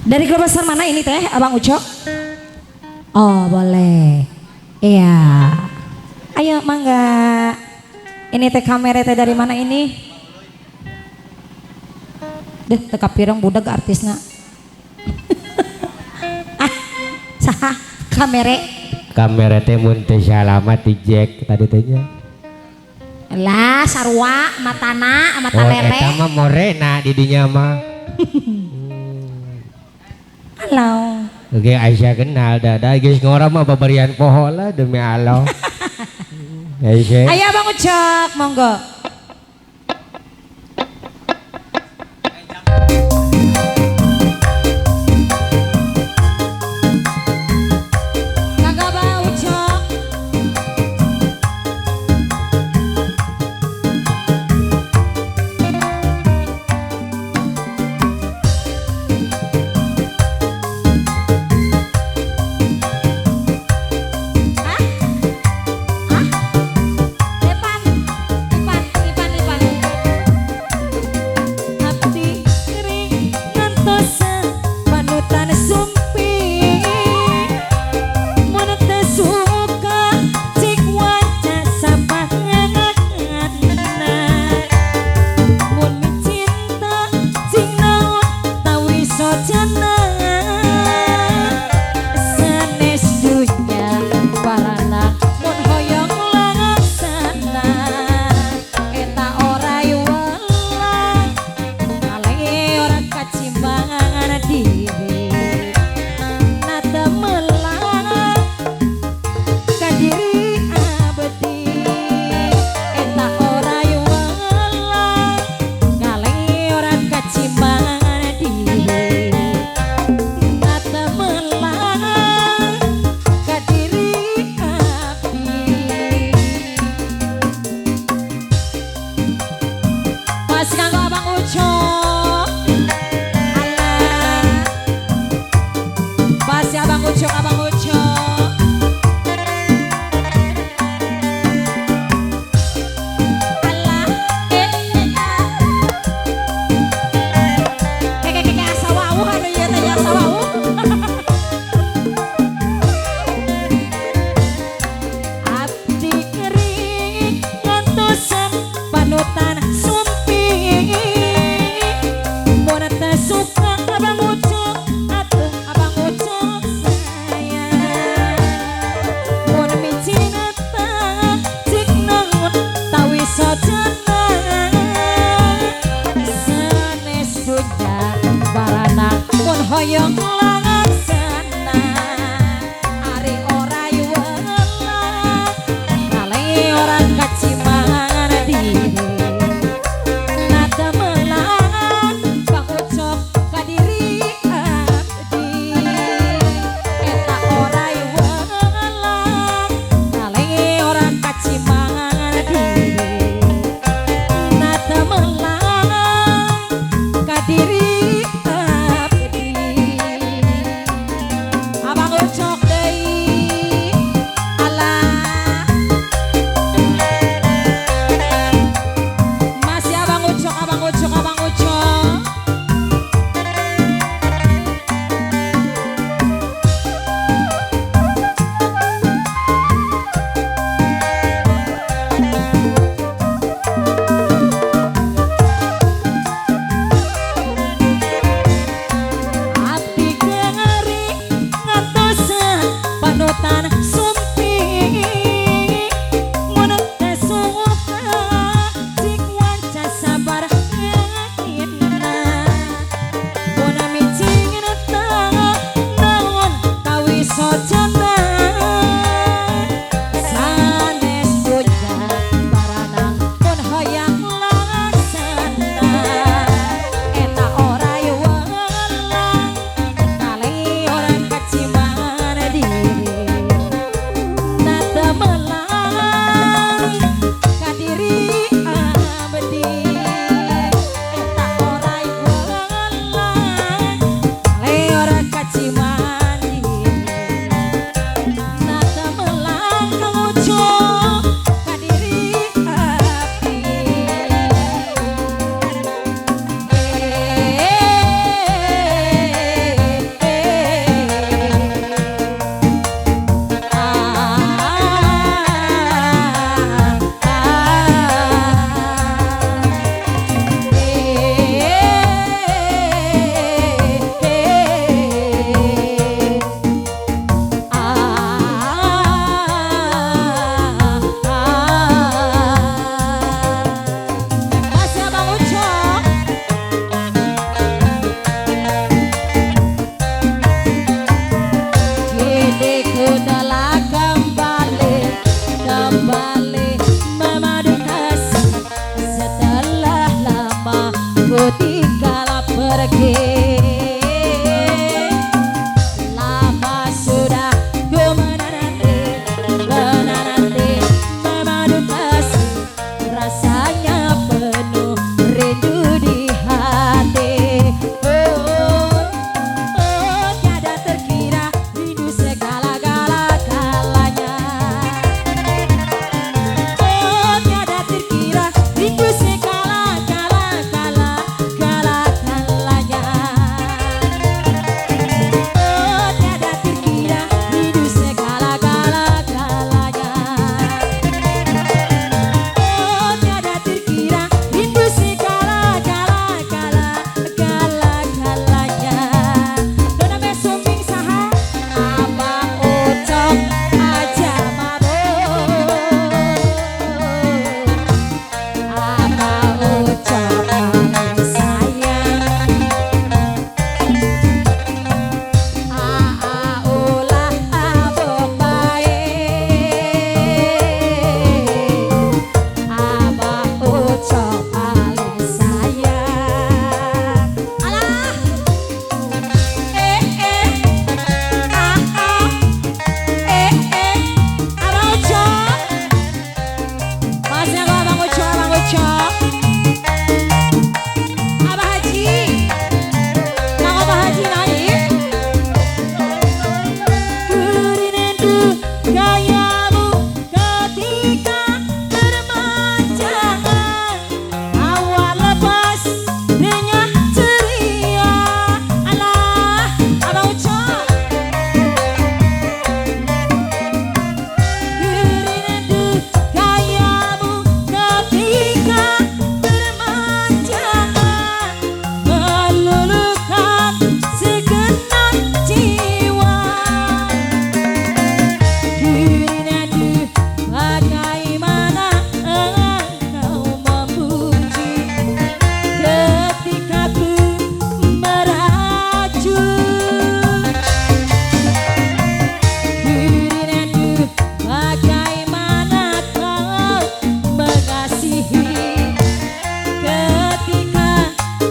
Dari grup besar mana ini teh, Abang Ucok? Oh boleh. Iya. Ayo mangga. Ini teh kamera teh dari mana ini? Deh teka pirang budak artisna. Ah, saha kamera? Kamera teh mun teh salamat di Jack tadi tehnya. Lah sarua matana mata Oh, lele. eta mah morena di dinya mah. Halo. Oke, Aisyah kenal dah geus ngora mah babarian poho lah demi Allah. Aisyah. Ayo Bang Ucok, monggo. Kagak Bang Ucok. Hoyong laksana ari ora yuwelang kale orang kacimangan diri nada melang Bang Ucok kadiri abdi eta ora yuwelang kale orang kacimangan diri nada melang kadiri ku tinggal pergi. Lama sudah ku menanti memadu kasih, rasanya penuh rindu di hati. Oh, tiada terkira rindu segala-galanya. Oh, tiada terkira rindu segala-galanya. Oh, tiada terkira rindu segala-galanya. Oh, tiada terkira rindu segala-galanya. Dona mesuming saha abang ucok aja mabuk. Abang ucok paling sayang. Ulah abang baik. Abang ucok paling sayang. Alah. Abang ucok. Masnya kok abang ucok, abang ucok. Abah Haji. Mang Abah Haji naik. Kurindu gayamu ketika bermanjangan, awal lepas renyah ceria. Alah, abang ucok. Kurindu gayamu ketika bermanjangan, meluluhkan segenap jiwa. Kurindu bagaimana engkau memuji ketika ku meracun. Kurindu bagaimana kau mengasihi ketika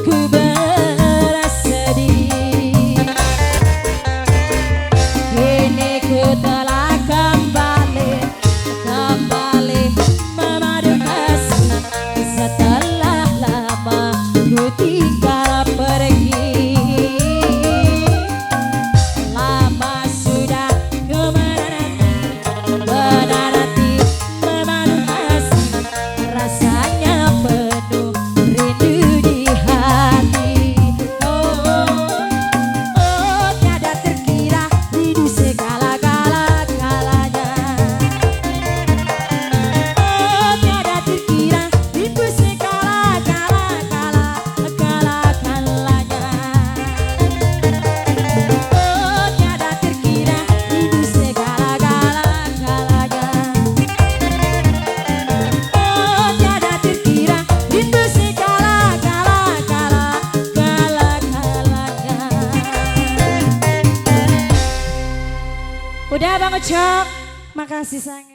ku bersedih. Kini ku telah kembali memadu kasih, setelah lama ku tinggal pergi. Lama sudah ku menanti memadu kasih, rasanya penuh rindu di hati. Oh, tiada terkira rindu segala-galanya. Oh, tiada terkira rindu segala-galanya. Oh, tiada terkira rindu segala-galanya. Oh, tiada terkira rindu segala-galanya. Udah Bang Ucok, makasih sayang.